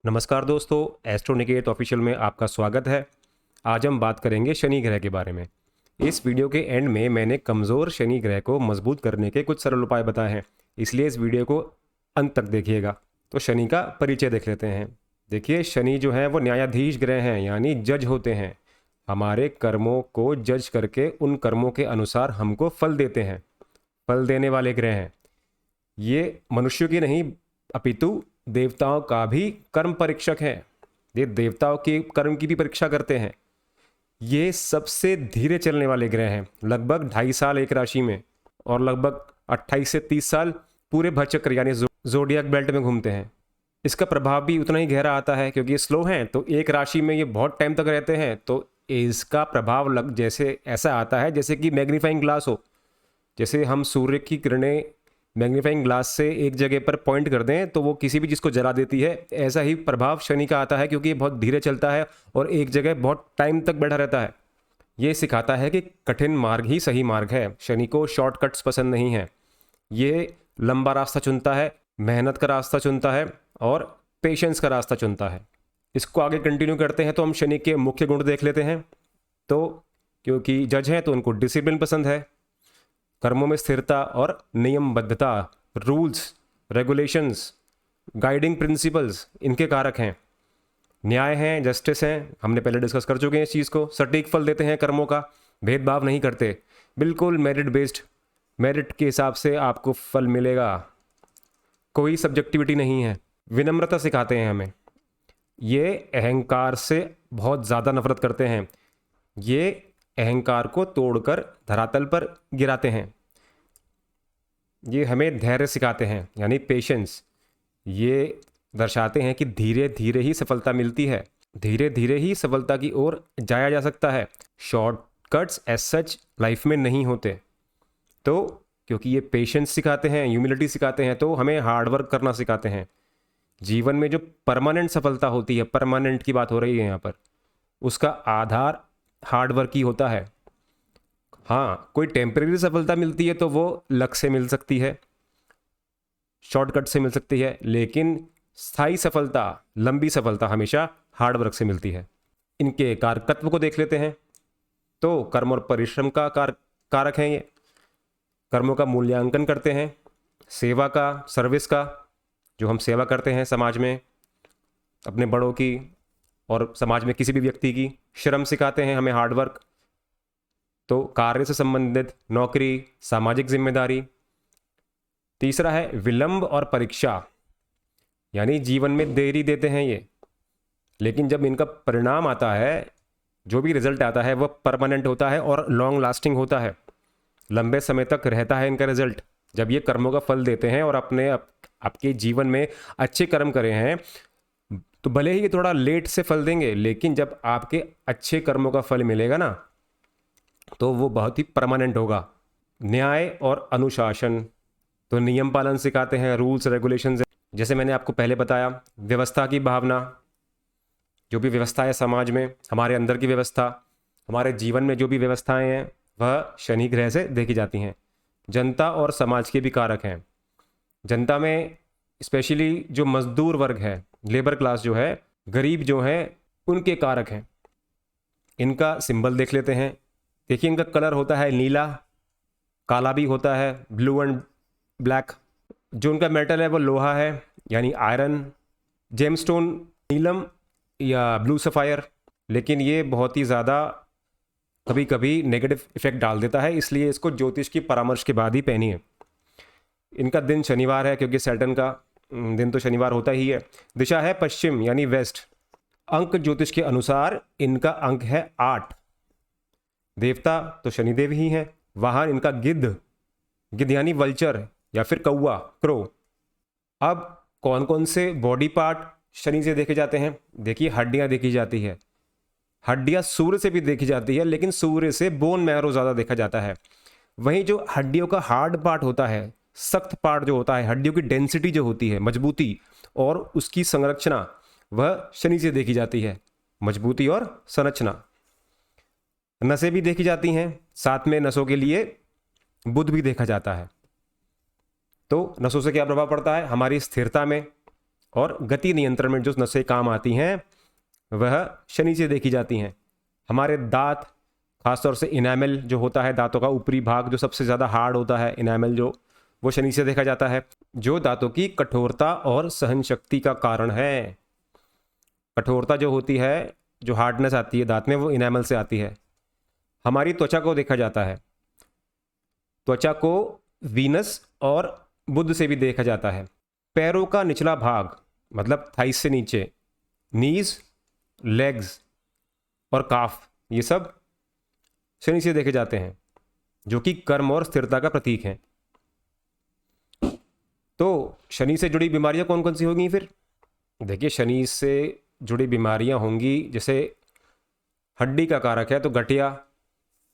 नमस्कार दोस्तों, एस्ट्रोनिकेत ऑफिशियल में आपका स्वागत है। आज हम बात करेंगे शनि ग्रह के बारे में। इस वीडियो के एंड में मैंने कमज़ोर शनि ग्रह को मजबूत करने के कुछ सरल उपाय बताए हैं, इसलिए इस वीडियो को अंत तक देखिएगा। तो शनि का परिचय देख लेते हैं। देखिए, शनि जो है वो न्यायाधीश ग्रह हैं, यानी जज होते हैं। हमारे कर्मों को जज करके उन कर्मों के अनुसार हमको फल देते हैं, फल देने वाले ग्रह हैं। ये मनुष्यों की नहीं अपितु देवताओं का भी कर्म परीक्षक है। ये देवताओं के कर्म की भी परीक्षा करते हैं। ये सबसे धीरे चलने वाले ग्रह हैं, लगभग 2.5 साल एक राशि में और लगभग 28 से 30 साल पूरे भरचक्र यानी ज़ोडिएक बेल्ट में घूमते हैं। इसका प्रभाव भी उतना ही गहरा आता है, क्योंकि ये स्लो हैं तो एक राशि में ये बहुत टाइम तक रहते हैं। तो इसका प्रभाव जैसे ऐसा आता है जैसे कि मैग्नीफाइंग ग्लास हो। जैसे हम सूर्य की किरणें मैग्नीफाइंग ग्लास से एक जगह पर पॉइंट कर दें तो वो किसी भी चीज़ को जला देती है, ऐसा ही प्रभाव शनि का आता है, क्योंकि ये बहुत धीरे चलता है और एक जगह बहुत टाइम तक बैठा रहता है। ये सिखाता है कि कठिन मार्ग ही सही मार्ग है। शनि को शॉर्टकट्स पसंद नहीं है। ये लंबा रास्ता चुनता है, मेहनत का रास्ता चुनता है और पेशेंस का रास्ता चुनता है। इसको आगे कंटिन्यू करते हैं तो हम शनि के मुख्य गुण देख लेते हैं। तो क्योंकि जज हैं तो उनको डिसिप्लिन पसंद है, कर्मों में स्थिरता और नियमबद्धता, रूल्स रेगुलेशंस, गाइडिंग प्रिंसिपल्स इनके कारक हैं। न्याय हैं, जस्टिस हैं, हमने पहले डिस्कस कर चुके हैं इस चीज़ को। सटीक फल देते हैं कर्मों का, भेदभाव नहीं करते, बिल्कुल मेरिट बेस्ड, मेरिट के हिसाब से आपको फल मिलेगा, कोई सब्जेक्टिविटी नहीं है। विनम्रता सिखाते हैं हमें। ये अहंकार से बहुत ज़्यादा नफरत करते हैं। ये अहंकार को तोड़कर धरातल पर गिराते हैं। ये हमें धैर्य सिखाते हैं, यानी पेशेंस। ये दर्शाते हैं कि धीरे धीरे ही सफलता मिलती है, धीरे धीरे ही सफलता की ओर जाया जा सकता है। शॉर्टकट्स एज सच लाइफ में नहीं होते। तो क्योंकि ये पेशेंस सिखाते हैं, ह्यूमिलिटी सिखाते हैं, तो हमें हार्डवर्क करना सिखाते हैं। जीवन में जो परमानेंट सफलता होती है, परमानेंट की बात हो रही है यहाँ पर, उसका आधार हार्डवर्क ही होता है। हाँ, कोई टेम्परेरी सफलता मिलती है तो वो लक से मिल सकती है, शॉर्टकट से मिल सकती है, लेकिन स्थायी सफलता, लंबी सफलता हमेशा हार्डवर्क से मिलती है। इनके कारकत्व को देख लेते हैं। तो कर्म और परिश्रम का कारक हैं ये। कर्मों का मूल्यांकन करते हैं, सेवा का, सर्विस का, जो हम सेवा करते हैं समाज में, अपने बड़ों की और समाज में किसी भी व्यक्ति की। श्रम सिखाते हैं हमें, हार्डवर्क। तो कार्य से संबंधित नौकरी, सामाजिक जिम्मेदारी। तीसरा है विलंब और परीक्षा, यानी जीवन में देरी देते हैं ये, लेकिन जब इनका परिणाम आता है, जो भी रिजल्ट आता है वह परमानेंट होता है और लॉन्ग लास्टिंग होता है। लंबे समय तक रहता है इनका रिजल्ट। जब ये कर्मों का फल देते हैं और आपके जीवन में अच्छे कर्म करे हैं, तो भले ही ये थोड़ा लेट से फल देंगे, लेकिन जब आपके अच्छे कर्मों का फल मिलेगा ना, तो वो बहुत ही परमानेंट होगा। न्याय और अनुशासन, तो नियम पालन सिखाते हैं, रूल्स रेगुलेशंस। जैसे मैंने आपको पहले बताया, व्यवस्था की भावना, जो भी व्यवस्था है समाज में, हमारे अंदर की व्यवस्था, हमारे जीवन में जो भी व्यवस्थाएं हैं, वह शनि ग्रह से देखी जाती हैं। जनता और समाज के भी कारक हैं। जनता में स्पेशली जो मजदूर वर्ग है, लेबर क्लास जो है, गरीब जो हैं, उनके कारक हैं। इनका सिंबल देख लेते हैं। देखिए, इनका कलर होता है नीला, काला भी होता है, ब्लू एंड ब्लैक। जो उनका मेटल है वो लोहा है, यानी आयरन। जेमस्टोन नीलम या ब्लू सफ़ायर। लेकिन ये बहुत ही ज़्यादा कभी कभी नेगेटिव इफेक्ट डाल देता है, इसलिए इसको ज्योतिष की परामर्श के बाद ही पहनिए। इनका दिन शनिवार है, क्योंकि सैटर्न का दिन तो शनिवार होता ही है। दिशा है पश्चिम, यानी वेस्ट। अंक ज्योतिष के अनुसार इनका अंक है 8। देवता तो शनिदेव ही हैं। वाहन इनका गिद्ध, गिद्ध यानी वल्चर या फिर कौवा, क्रो। अब कौन कौन से बॉडी पार्ट शनि से देखे जाते हैं? देखिए, हड्डियां देखी जाती है। हड्डियां सूर्य से भी देखी जाती है, लेकिन सूर्य से बोन मैरो ज़्यादा देखा जाता है। वहीं जो हड्डियों का हार्ड पार्ट होता है, सख्त पार्ट जो होता है, हड्डियों की डेंसिटी जो होती है, मजबूती और उसकी संरचना, वह शनि से देखी जाती है। मजबूती और संरचना। नसें भी देखी जाती हैं, साथ में नसों के लिए बुध भी देखा जाता है। तो नसों से क्या प्रभाव पड़ता है? हमारी स्थिरता में, और गति नियंत्रण में जो नसें काम आती हैं वह शनि से देखी जाती हैं। हमारे दांत, खासतौर से इनामल जो होता है दांतों का ऊपरी भाग जो सबसे ज़्यादा हार्ड होता है, इनामल जो, वो शनि से देखा जाता है, जो दांतों की कठोरता और सहन शक्ति का कारण है। कठोरता जो होती है, जो हार्डनेस आती है दांत में, वो इनामल से आती है। हमारी त्वचा को देखा जाता है, त्वचा को वीनस और बुध से भी देखा जाता है। पैरों का निचला भाग मतलब थाइस से नीचे, नीज, लेग्स और काफ, ये सब शनि से देखे जाते हैं, जो कि कर्म और स्थिरता का प्रतीक हैं। तो शनि से जुड़ी बीमारियां कौन कौन सी होंगी फिर? देखिए, शनि से जुड़ी बीमारियां होंगी, जैसे हड्डी का कारक है तो गठिया,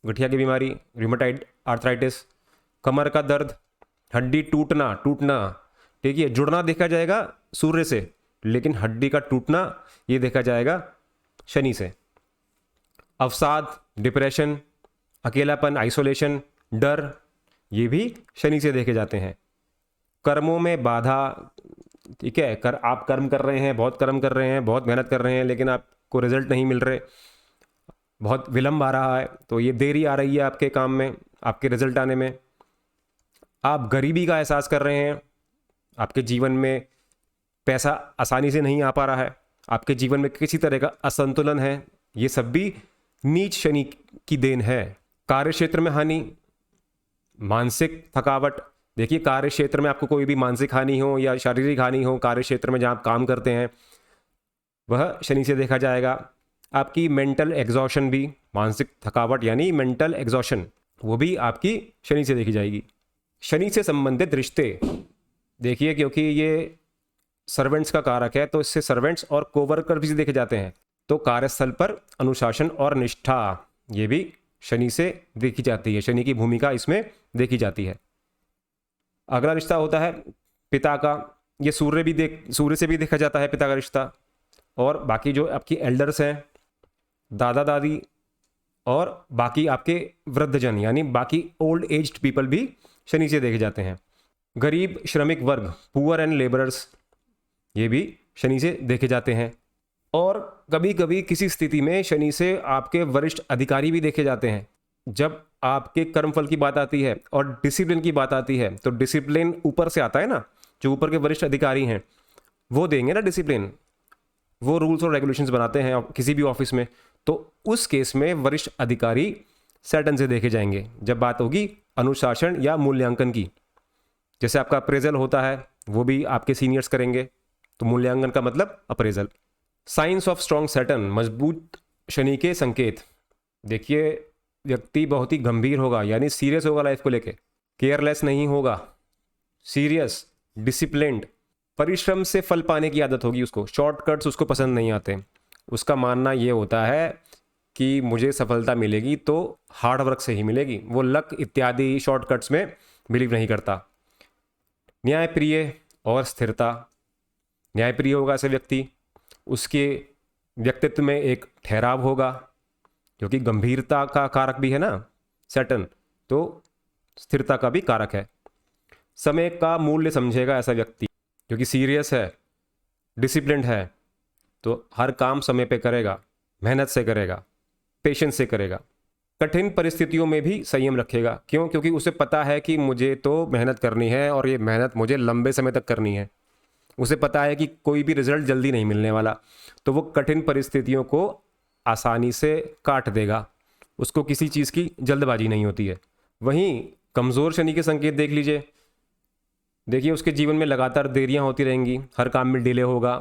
गठिया की बीमारी, रूमेटाइड आर्थराइटिस, कमर का दर्द, हड्डी टूटना, ठीक है, जुड़ना देखा जाएगा सूर्य से, लेकिन हड्डी का टूटना ये देखा जाएगा शनि से। अवसाद, डिप्रेशन, अकेलापन, आइसोलेशन, डर, ये भी शनि से देखे जाते हैं। कर्मों में बाधा, ठीक है, आप कर्म कर रहे हैं, बहुत कर्म कर रहे हैं, बहुत मेहनत कर रहे हैं, लेकिन आपको रिजल्ट नहीं मिल रहे, बहुत विलंब आ रहा है, तो ये देरी आ रही है आपके काम में, आपके रिजल्ट आने में। आप गरीबी का एहसास कर रहे हैं, आपके जीवन में पैसा आसानी से नहीं आ पा रहा है, आपके जीवन में किसी तरह का असंतुलन है, ये सब भी नीच शनि की देन है। कार्य क्षेत्र में हानि, मानसिक थकावट, देखिए कार्य क्षेत्र में आपको कोई भी मानसिक हानि हो या शारीरिक हानि हो, कार्य क्षेत्र में जहाँ आप काम करते हैं, वह शनि से देखा जाएगा। आपकी मेंटल एग्जॉशन भी, मानसिक थकावट यानी मेंटल एग्जॉशन, वो भी आपकी शनि से देखी जाएगी। शनि से संबंधित रिश्ते, देखिए क्योंकि ये सर्वेंट्स का कारक है, तो इससे सर्वेंट्स और कोवर्कर भी देखे जाते हैं। तो कार्यस्थल पर अनुशासन और निष्ठा, ये भी शनि से देखी जाती है, शनि की भूमिका इसमें देखी जाती है। अगला रिश्ता होता है पिता का, ये सूर्य से भी देखा जाता है पिता का रिश्ता। और बाकी जो आपकी एल्डर्स हैं, दादा दादी, और बाकी आपके वृद्धजन यानी बाकी ओल्ड एज्ड पीपल भी शनि से देखे जाते हैं। गरीब श्रमिक वर्ग, पुअर एंड लेबरर्स, ये भी शनि से देखे जाते हैं। और कभी कभी किसी स्थिति में शनि से आपके वरिष्ठ अधिकारी भी देखे जाते हैं। जब आपके कर्मफल की बात आती है और डिसिप्लिन की बात आती है, तो डिसिप्लिन ऊपर से आता है ना, जो ऊपर के वरिष्ठ अधिकारी हैं वो देंगे ना डिसिप्लिन, वो रूल्स और रेगुलेशंस बनाते हैं किसी भी ऑफिस में, तो उस केस में वरिष्ठ अधिकारी सैटर्न से देखे जाएंगे। जब बात होगी अनुशासन या मूल्यांकन की, जैसे आपका अप्रेजल होता है, वो भी आपके सीनियर्स करेंगे, तो मूल्यांकन का मतलब appraisal. Science of strong Saturn, मजबूत शनि के संकेत, देखिए व्यक्ति बहुत ही गंभीर होगा, यानी सीरियस होगा लाइफ को लेके, केयरलेस नहीं होगा, सीरियस, डिसिप्लिन्ड, परिश्रम से फल पाने की आदत होगी उसको, शॉर्टकट्स उसको पसंद नहीं आते। उसका मानना ये होता है कि मुझे सफलता मिलेगी तो हार्ड वर्क से ही मिलेगी, वो लक इत्यादि शॉर्टकट्स में बिलीव नहीं करता। न्यायप्रिय और स्थिरता, न्यायप्रिय होगा ऐसे व्यक्ति, उसके व्यक्तित्व में एक ठहराव होगा, क्योंकि गंभीरता का कारक भी है ना सैटर्न, तो स्थिरता का भी कारक है। समय का मूल्य समझेगा ऐसा व्यक्ति, क्योंकि सीरियस है, डिसिप्लिन्ड है, तो हर काम समय पे करेगा, मेहनत से करेगा, पेशेंस से करेगा। कठिन परिस्थितियों में भी संयम रखेगा, क्यों? क्योंकि उसे पता है कि मुझे तो मेहनत करनी है और ये मेहनत मुझे लंबे समय तक करनी है। उसे पता है कि कोई भी रिजल्ट जल्दी नहीं मिलने वाला, तो वो कठिन परिस्थितियों को आसानी से काट देगा, उसको किसी चीज़ की जल्दबाजी नहीं होती है। वहीं कमज़ोर शनि के संकेत देख लीजिए, देखिए उसके जीवन में लगातार देरियां होती रहेंगी, हर काम में डिले होगा,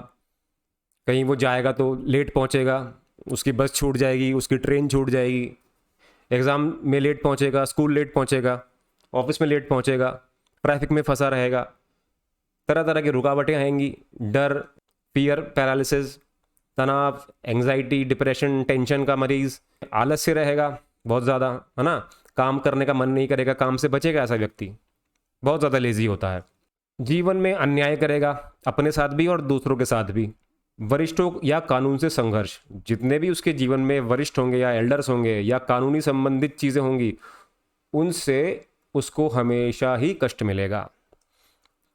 कहीं वो जाएगा तो लेट पहुंचेगा, उसकी बस छूट जाएगी, उसकी ट्रेन छूट जाएगी, एग्ज़ाम में लेट पहुंचेगा, स्कूल लेट पहुंचेगा, ऑफिस में लेट पहुंचेगा, ट्रैफिक में फंसा रहेगा, तरह तरह की रुकावटें आएंगी, डर, फियर, पैरालिसिस, तनाव, एंग्जाइटी, डिप्रेशन, टेंशन का मरीज़, आलस्य रहेगा बहुत ज़्यादा, है ना, काम करने का मन नहीं करेगा, काम से बचेगा ऐसा व्यक्ति, बहुत ज़्यादा लेजी होता है। जीवन में अन्याय करेगा, अपने साथ भी और दूसरों के साथ भी। वरिष्ठों या कानून से संघर्ष, जितने भी उसके जीवन में वरिष्ठ होंगे या एल्डर्स होंगे या कानूनी संबंधित चीज़ें होंगी, उनसे उसको हमेशा ही कष्ट मिलेगा।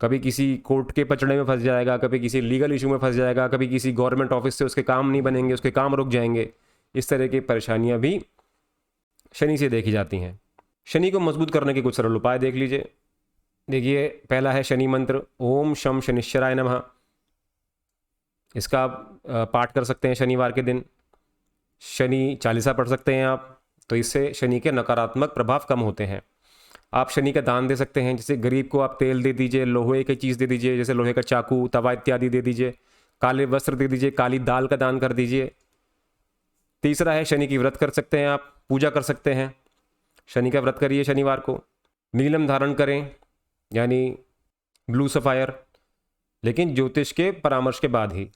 कभी किसी कोर्ट के पचड़े में फंस जाएगा, कभी किसी लीगल इशू में फंस जाएगा, कभी किसी गवर्नमेंट ऑफिस से उसके काम नहीं बनेंगे, उसके काम रुक जाएंगे। इस तरह की परेशानियां भी शनि से देखी जाती हैं। शनि को मजबूत करने के कुछ सरल उपाय देख लीजिए। देखिए, पहला है शनि मंत्र, ओम शम शनिश्चराय नमः। इसका आप पाठ कर सकते हैं शनिवार के दिन। शनि चालीसा पढ़ सकते हैं आप, तो इससे शनि के नकारात्मक प्रभाव कम होते हैं। आप शनि का दान दे सकते हैं, जैसे गरीब को आप तेल दे दीजिए, लोहे की चीज़ दे दीजिए, जैसे लोहे का चाकू, तवा इत्यादि दे दीजिए, काले वस्त्र दे दीजिए, काली दाल का दान कर दीजिए। तीसरा है शनि की व्रत कर सकते हैं आप, पूजा कर सकते हैं। शनि का व्रत करिए शनिवार को। नीलम धारण करें, यानी ब्लू सफायर, लेकिन ज्योतिष के परामर्श के बाद ही।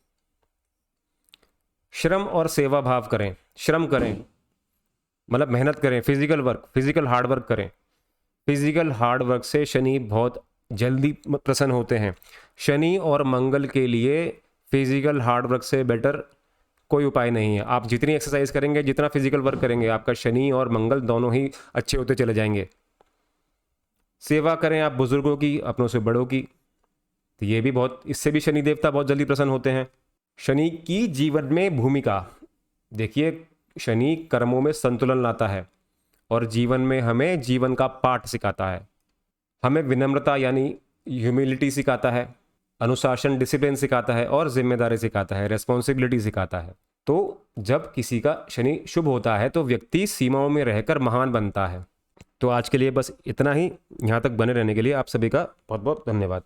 श्रम और सेवा भाव करें, श्रम करें मतलब मेहनत करें, physical work, physical hard work करें। फिजिकल हार्ड वर्क से शनि बहुत जल्दी प्रसन्न होते हैं। शनि और मंगल के लिए फिजिकल हार्ड वर्क से बेटर कोई उपाय नहीं है। आप जितनी एक्सरसाइज करेंगे, जितना फिजिकल वर्क करेंगे, आपका शनि और मंगल दोनों ही अच्छे होते चले जाएंगे। सेवा करें आप बुजुर्गों की, अपनों से बड़ों की, तो ये भी बहुत, इससे भी शनि देवता बहुत जल्दी प्रसन्न होते हैं। शनि की जीवन में भूमिका देखिए, शनि कर्मों में संतुलन लाता है और जीवन में हमें जीवन का पाठ सिखाता है। हमें विनम्रता यानी ह्यूमिलिटी सिखाता है, अनुशासन डिसिप्लिन सिखाता है और जिम्मेदारी सिखाता है, रेस्पॉन्सिबिलिटी सिखाता है। तो जब किसी का शनि शुभ होता है तो व्यक्ति सीमाओं में रहकर महान बनता है। तो आज के लिए बस इतना ही। यहाँ तक बने रहने के लिए आप सभी का बहुत बहुत धन्यवाद।